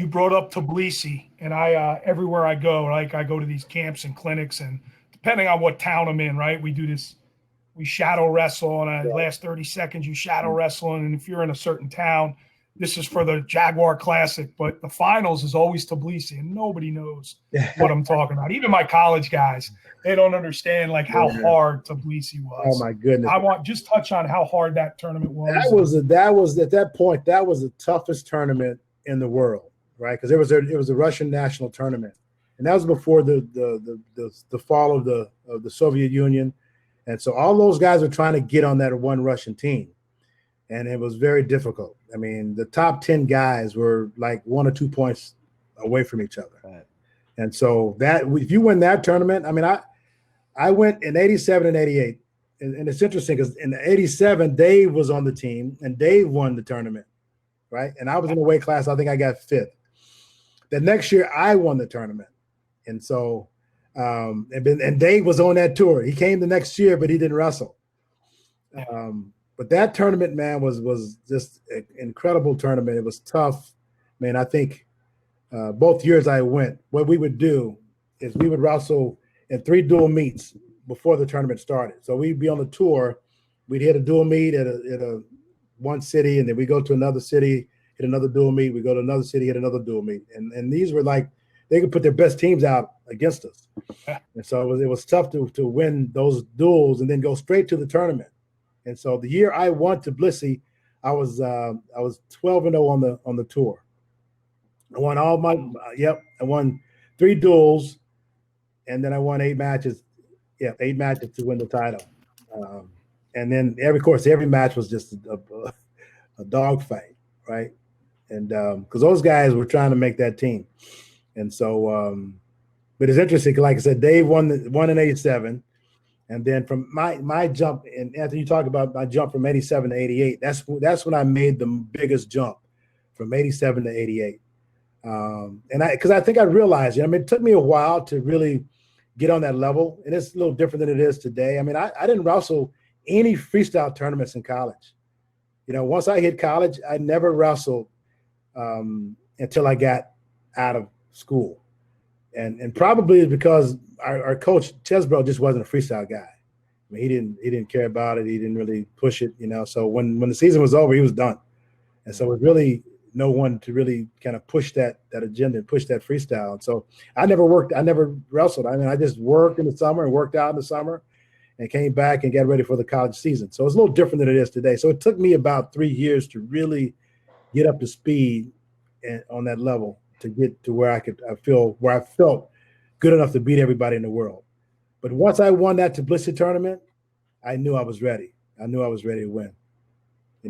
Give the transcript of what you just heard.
brought up Tbilisi, and I everywhere I go, like I go to these camps and clinics, and depending on what town I'm in, right, we do this. We shadow wrestle, and last 30 seconds you shadow wrestle, and if you're in a certain town, this is for the Jaguar Classic, but the finals is always Tbilisi, and nobody knows what I'm talking about. Even my college guys, they don't understand like how hard Tbilisi was. Oh my goodness! I want just touch on how hard that tournament was. That was at that point that was the toughest tournament in the world, right? Because it was a Russian national tournament, and that was before the fall of the Soviet Union, and so all those guys were trying to get on that one Russian team. And it was very difficult. I mean, the top 10 guys were like 1 or 2 points away from each other. Right. And so that if you win that tournament, I mean, I went in 87 and 88. And it's interesting because in 87, Dave was on the team and Dave won the tournament, right? And I was in the weight class. I think I got 5th. The next year, I won the tournament. And so and Dave was on that tour. He came the next year, but he didn't wrestle. But that tournament, man, was just an incredible tournament. It was tough. Man, I think both years I went, what we would do is we would wrestle in 3 dual meets before the tournament started. So we'd be on the tour. We'd hit a dual meet at a one city, and then we go to another city, hit another dual meet. We go to another city, hit another dual meet. And these were like, they could put their best teams out against us. And so it was tough to win those duels and then go straight to the tournament. And so the year I won Tbilisi, I was 12-0 on the tour. I won all my I won 3 duels, and then I won 8 matches. 8 matches to win the title. And then every match was just a dogfight, right? And because those guys were trying to make that team, and so but it's interesting. Like I said, Dave won in 87. And then from my jump, and Anthony, you talked about my jump from 87 to 88. That's when I made the biggest jump, from 87 to 88. And because I think I realized, I mean, it took me a while to really get on that level, and it's a little different than it is today. I mean, I didn't wrestle any freestyle tournaments in college. Once I hit college, I never wrestled until I got out of school, and probably because our coach Chesbro just wasn't a freestyle guy. I mean, he didn't care about it. He didn't really push it, So when the season was over, he was done. And so it was really no one to really kind of push that agenda and push that freestyle. And so I never wrestled. I mean, I just worked in the summer and worked out in the summer and came back and got ready for the college season. So it's a little different than it is today. So it took me about 3 years to really get up to speed on that level to get to where I felt good enough to beat everybody in the world. But once I won that Tbilisi tournament, I knew I was ready. I knew I was ready to win.